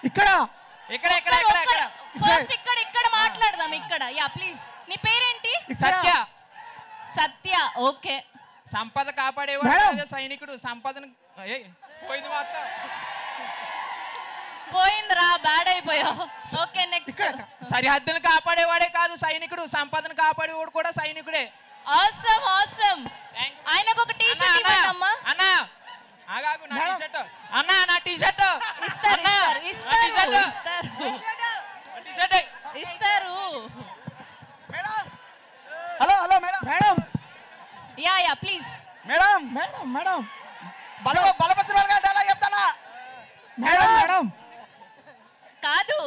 ఇక్కడ ఇక్కడ ఇక్కడ ఇక్కడ ఇక్కడ ఫస్ట్ ఇక్కడ ఇక్కడ మాట్లాడదాం ఇక్కడ. Yeah please. నీ పేరేంటి? సత్య. సత్య. ఓకే. సంపద కాపాడేవాడు సైనికుడు. సంపదను పోయింది మొత్తం. పోయిందిరా, బ్యాడ్ అయిపోయావు. Okay next. సరిహద్దును కాపాడేవాడే కాదు సైనికుడు, సంపదను కాపాడేవాడు కూడా సైనికుడే. Awesome awesome. ఆయనకు ఒక టీ షర్ట్ ఇవ్వండి అమ్మా. అన్నా ఆగాగు, నా టీ షర్ట్ అన్నా, నా టీ షర్ట్ ఇస్తారు ఇస్తారు ఇస్తారు ఇస్తారు ఇస్తారు. Hello hello madam madam. Ya ya please. Madam madam madam బలపసివాళ్ళ ఎలా చెప్తానా మేడం మేడం కాదు,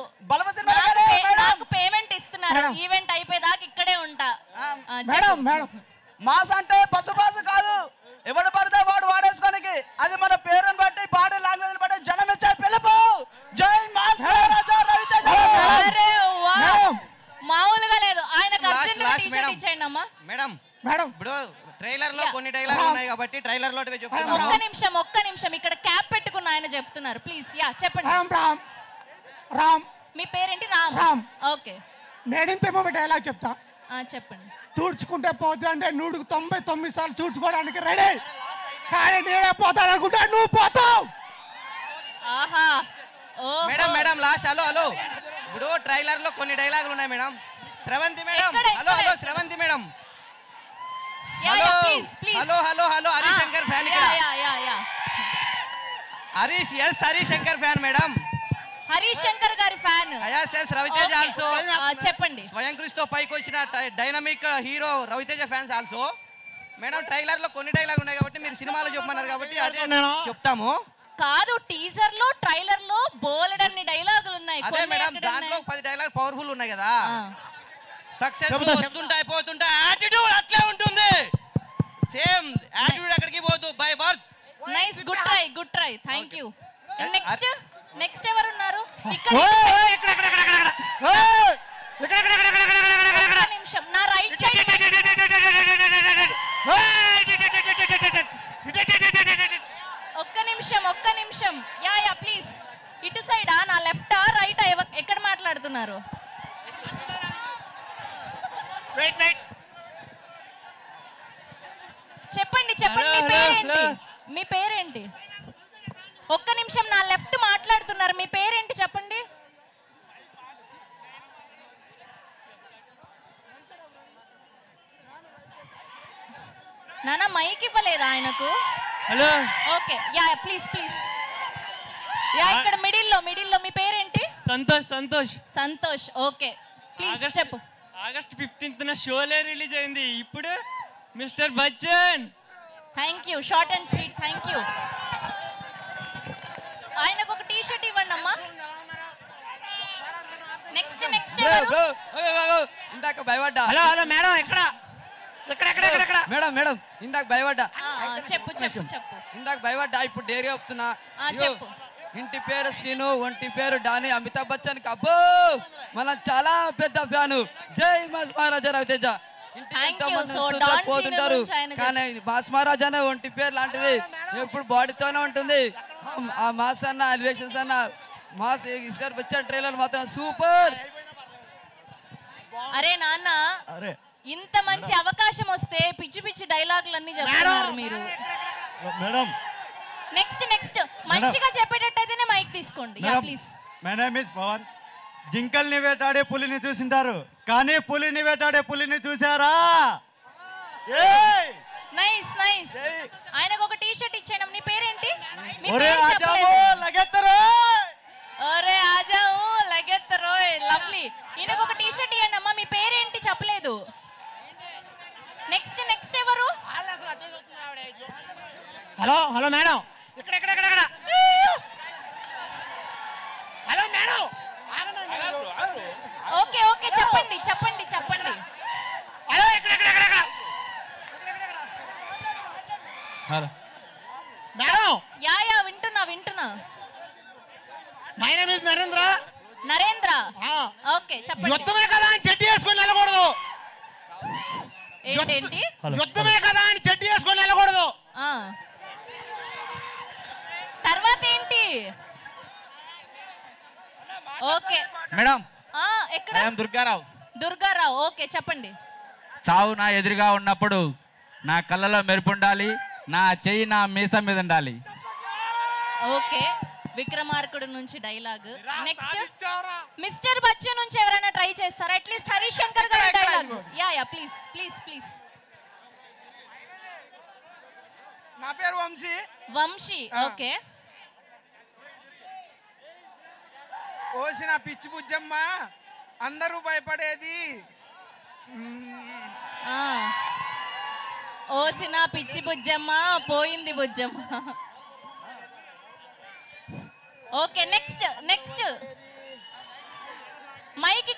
నాకు పేమెంట్ ఇస్తున్నారు. ఈవెంట్ అయిపోయేదాకా ఇక్కడే ఉంటా. మేడం మేడం మాస్ అంటే బస్సు బాసు కాదు, ఎవడు పడితే వాడు వాడేసుకోనికి. అది మన పేరుని బట్టి బాడీ లాంగ్వేజ్ బట్టి జనం ఇచ్చే పిలుపు. జై మాస్ రవితేజ. మామూలుగా లేదు. ఆయనకు అర్జెంట్ టీ షర్ట్ ఇచ్చేయండి అమ్మా. మేడం మేడం ఇప్పుడు ట్రైలర్ లో కొన్ని డైలాగులు ఉన్నాయి కాబట్టి ట్రైలర్ లో ఒక్క నిమిషం ఇక్కడ క్యాప్ పెట్టుకున్న ఆయన చెప్తున్నారు. ప్లీజ్ యా చెప్పండి. రామ్ రామ్. మీ పేరేంటి? రామ్. రామ్. ఓకే. నేడింతేమో డైలాగ్ చెప్తా. చెప్పండి. తూడ్చుకుంటే పోతే అంటే 199 సార్లు తూడ్చుకోవడానికి రెడీ, కానీ నేనే పోతాను అనుకుంటా నువ్వు పోతావు. ఆహా. Madam madam last. Hello hello ఇప్పుడు ట్రైలర్ లో కొన్ని డైలాగులు ఉన్నాయి madam. Sravanthi madam. Hello hello Sravanthi madam. Hello hello hello Harish Shankar fan ఇక్కడ. Harish yes Harish Shankar fan madam. Harish Shankar గారి fan. yes yes Raviteja also. చెప్పండి. స్వయం కృషితో పైకి వచ్చిన dynamic hero Raviteja fans also. Madam trailer లో కొన్ని డైలాగ్ ఉన్నాయి కాబట్టి మీరు సినిమాలో చెప్పమన్నారు కాబట్టి అదే చెప్తాము. కాదు, టీజర్ లో ట్రైలర్ లో బోలెడన్ని డైలాగులు ఉన్నాయి. అదే మేడం దాంట్లో 10 డైలాగ్ పవర్ఫుల్ ఉన్నాయి కదా. సక్సెస్ వస్తుంటా అయిపోతుంటా యాటిట్యూడ్ అట్లే ఉంటుంది. సేమ్ యాటిట్యూడ్ ఎక్కడికి పోదు by birth. Nice, good try thank you. Next ఎవరు ఉన్నారు ఇక్కడ? నిమిషం నా రైట్ సైడ్. ఒక్క నిమిషం. Yeah ya please. ఇటు సైడా, నా లెఫ్టా రైటా, ఎక్కడ మాట్లాడుతున్నారు? చెప్పండి మీ పేరేంటి? ఒక్క నిమిషం, నా లెఫ్ట్ మాట్లాడుతున్నారు. మీ పేరేంటి చెప్పండి. నాన్న మైక్ ఇవ్వలేదా ఆయనకు? Hello okay yeah please yeah ఇక్కడ మిడిల్లో మీ పేరేంటి? సంతోష్ ఓకే ప్లీజ్ చెప్పు. ఆగస్ట్ 15న షోలే రిలీజ్ అయింది. ఇప్పుడు mister Bachchan. Thank you, short and sweet. Thank you. ఆయనకు ఒక టీ షర్ట్ ఇవ్వండి అమ్మా. నెక్స్ట్ ఇందాక భయపడ్డా. హలో హలో మేడం ఎక్కడ మేడం ఇందాక భయపడ్డా. చెప్పు ఇందాక భయపడ్డా, ఇప్పుడు డేరిగా చెప్తున్నా. చెప్పు. ఇంటి పేరు సీను, ఒంటి పేరు డాని. అమితాబ్ బచ్చన్ కి అబ్బో మనం చాలా పెద్ద ఫ్యాను. జై మాస్ మహారాజా రవితేజ. పోతుంటారు కానీ మాస్ మహారాజానే ఒంటి పేరు లాంటిది, ఎప్పుడు బాడీతోనే ఉంటుంది. ఆ మాస్ అన్న ఎలివేషన్స్ అన్న మాస్ వచ్చాను ట్రైలర్ మాత్రం సూపర్. అరే నాన్న, ఇంత మంచి అవకాశం వస్తే పిచ్చి డైలాగులన్నీ చెప్తున్నారు మీరు. మేడం నెక్స్ట్ మంచిగా చెప్పేటట్టయితేనే మైక్ తీసుకోండి please. My name is Pavan. జింకల్ని వేటాడే పులిని చూసింటారు, కానీ పులిని వేటాడే పులిని చూసారా? నైస్. ఆయనకు ఒక టీ షర్ట్ ఇచ్చాను. నీ పేరేంటి? ఒరే ఆజావు లగెత్తరోయ్. లవ్లీ. ఈయనకు ఒక టీ షర్ట్ ఇవ్వండి అమ్మా. మీ పేరేంటి చెప్పలేదు. నెక్స్ట్ ఎవరు? హలో మేడం ఇక్కడ హలో మేడం. ఓకే చెప్పండి. హలో ఇక్కడ హలో మేడం. యా వింటున్నా. My name is Narendra. Okay చెప్పండి. యుద్ధమే కదా అని చెడ్డి వేసుకొని వెళ్ళకూడదు. ఏంటి? యుద్ధమే కదా అని చెడ్డి వేసుకొని వెళ్ళకూడదు. తర్వాత ఏంటి? ఓకే మేడం ఎక్కడ ఐఎమ్ దుర్గారావు. దుర్గారావు ఓకే చెప్పండి. చావు నా ఎదురుగా ఉన్నప్పుడు నా కళ్ళలో మెరుపు ఉండాలి, నా చెయ్యి నా మీసం మీద ఉండాలి. ఓకే విక్రమార్కుడు నుంచి డైలాగ్. నెక్స్ట్ మిస్టర్ బచ్చు నుంచి ఎవరైనా ట్రై చేస్తారా? అట్లీస్ట్ హరీష్ శంకర్ గారి dialogues. Yeah please please please. నా పేరు వంశీ. వంశీ ఓకే. ఓసిన పిచ్చి బుజ్జమ్మ అందరూ భయపడేది. ఓసిన పిచ్చి బుజ్జమ్మ పోయింది బుజ్జమ్మ. Okay next next. మైక్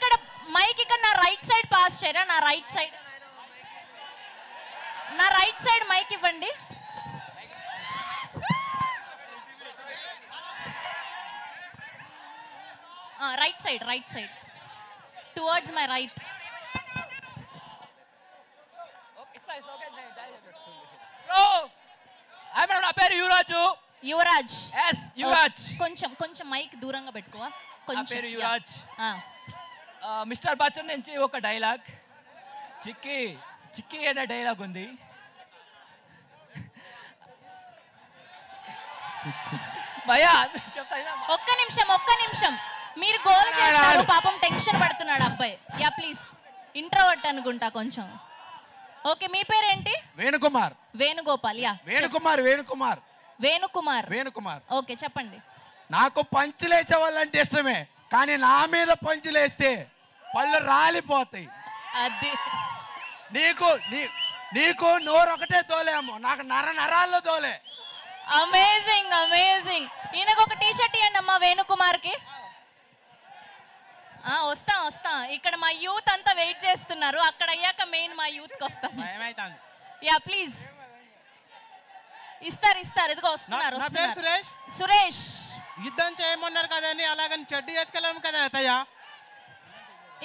ఇక్కడ నా రైట్ సైడ్ పాస్ చేయరా? నా రైట్ సైడ్ మైక్ ఇవ్వండి. Right side towards my right. నా పేరు యువరాజు. యువరాజ్ యువరాజ్. కొంచెం మైక్ దూరంగా పెట్టుకో. పేరు యువరాజ్. మిస్టర్ బచ్చన్ నుంచి ఒక డైలాగ్. చిక్కి చిక్కి అనే డైలాగ్ ఉంది. భయ్యా ఒక్క నిమిషం మీరు గోల్ చేస్తారు. పాపం టెన్షన్ పడుతున్నాడు అబ్బాయి. Yeah please. ఇంట్రోవర్ట్ అనుకుంటా కొంచెం. ఓకే మీ పేరేంటి? వేణుకుమార్. వేణుగోపాల్. యా వేణుకుమార్. ఓకే చెప్పండి. నాకు పంచులేసే వాళ్ళంటే ఇష్టమే, కానీ నా మీద పంచులేస్తే పళ్ళు రాలిపోతాయి. అది నీకు నోరు ఒకటే తోలేమో, నాకు నరాల్లో తోలే. అమేజింగ్. ఈయనకు ఒక టీ షర్ట్ ఇవ్వండి అమ్మా వేణుకుమార్కి. వస్తా. ఇక్కడ మా యూత్ అంతా వెయిట్ చేస్తున్నారు. అక్కడ అయ్యాక మెయిన్ మా యూత్కి వస్తాం. Yeah please. ఇస్తారు ఇదిగో వస్తున్నారు. సురేష్. యుద్ధం చేయమన్నారు కదని అలాగని చెడ్డి వేసుకెళ్ళాము కదా అత్తయ్య.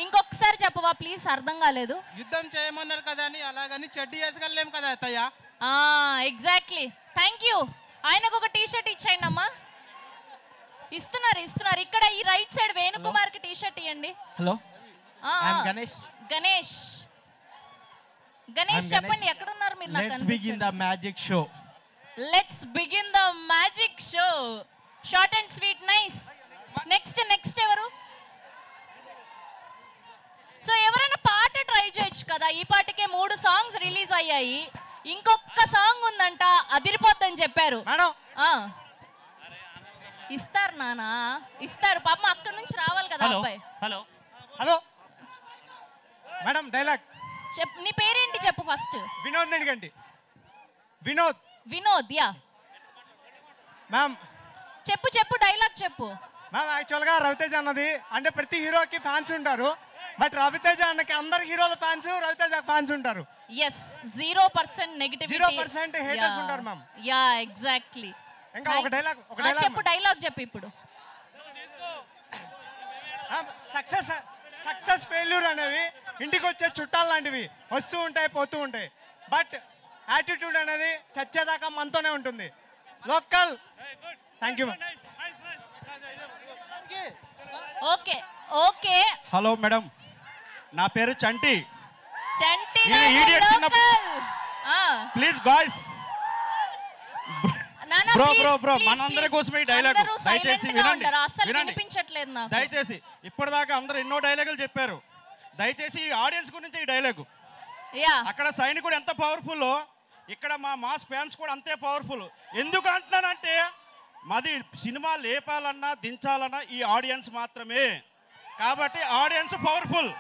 ఇంకొకసారి చెప్పవా ప్లీజ్? అర్థం కాలేదు. యుద్ధం చేయమన్నారు కదా అని అలాగని చెడ్డి వేసుకెళ్ళలేము కదా అత్తయ్య. ఎగ్జాక్ట్లీ. Thank you. ఆయనకు ఒక టీ షర్ట్ ఇచ్చేయండి అమ్మా. ఇస్తున్నారు. ఇక్కడ ఈ రైట్ సైడ్ వేణుకుమార్ కి టీ షర్ట్ ఇవ్వండి. హలో గణేష్ చెప్పండి ఎక్కడున్నారు మీరు? Let's begin the magic show. Let's begin the magic show. Short and sweet nice. Next ఎవరు? సో ఎవరైనా పాట ట్రై చేయొచ్చు కదా. ఈ పాటకే 3 సాంగ్స్ రిలీజ్ అయ్యాయి. ఇంకొక సాంగ్ ఉందంట, అదిరిపోద్దని చెప్పారు. ఇస్తారు నానా, ఇస్తారు. పాపం అక్కడ నుంచి రావాలి కదా అబ్బాయి. హలో మేడం డైలాగ్ చెప్పు. నీ పేరేంటి చెప్పు ఫస్ట్. వినోద్ అడగండి. వినోద్. యా మ్యామ్ చెప్పు డైలాగ్ చెప్పు. మ్యామ్ యాక్చువల్గా రవితేజ అన్నది అంటే ప్రతి హీరోకి ఫ్యాన్స్ ఉంటారు. బట్ రవితేజ అన్నకి అందరు హీరోల ఫ్యాన్స్, రవితేజ ఫ్యాన్స్ ఉంటారు. ఎస్ 0% నెగటివిటీ, 0% హేటర్స్ ఉంటారు మ్యామ్. Yeah exactly. ఇంకా ఒక డైలాగ్ చెప్పు. డైలాగ్ చెప్పు ఇప్పుడు. సక్సెస్ ఫెయిల్యూర్ అనేవి ఇంటికి వచ్చే చుట్టాలు లాంటివి, వస్తూ ఉంటాయి పోతూ ఉంటాయి. బట్ యాటిట్యూడ్ అనేది చచ్చేదాకా మనతోనే ఉంటుంది. Local. Thank you. Okay. Hello madam, నా పేరు చంటి. ప్లీజ్ గాయ్స్, బ్రో మనందరి కోసమే ఈ డైలాగ్. దయచేసి వినండి. దయచేసి ఇప్పటిదాకా అందరూ ఎన్నో డైలాగులు చెప్పారు. దయచేసి ఈ ఆడియన్స్ గురించి ఈ డైలాగు. అక్కడ సైనికుడు ఎంత పవర్ఫుల్, ఇక్కడ మా మాస్ ఫ్యాన్స్ కూడా అంతే పవర్ఫుల్. ఎందుకు అంటున్నానంటే మాది సినిమా లేపాలన్నా దించాలన్నా ఈ ఆడియన్స్ మాత్రమే. కాబట్టి ఆడియన్స్ పవర్ఫుల్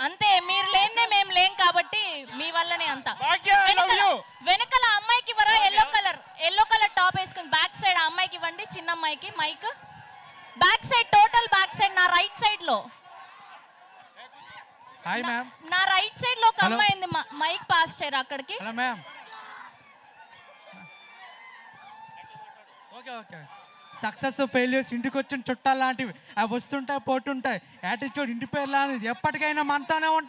అంతే. మీరు లేనే మేము లేం కాబట్టి మీ వల్లనే అంతా. వెనకాల అమ్మాయికి ఇవ్వరా? ఎల్లో కలర్ టాప్ వేసుకుని బ్యాక్ సైడ్ అమ్మాయికి ఇవ్వండి. చిన్న అమ్మాయికి mic back side, total back side. నా రైట్ సైడ్ లో నా రైట్ సైడ్ లో ఒక అమ్మాయి ఉంది. మైక్ పాస్ చేయరా అక్కడికి. ఓకే. సక్సెస్ ఫెయిల్యూర్స్ ఇంటికి వచ్చిన చుట్టాలు లాంటివి, అవి వస్తుంటాయి పోతుంటాయి. యాటిట్యూడ్ ఇంటి పేరు లాంటిది, ఎప్పటికైనా మనతోనే ఉంటాయి.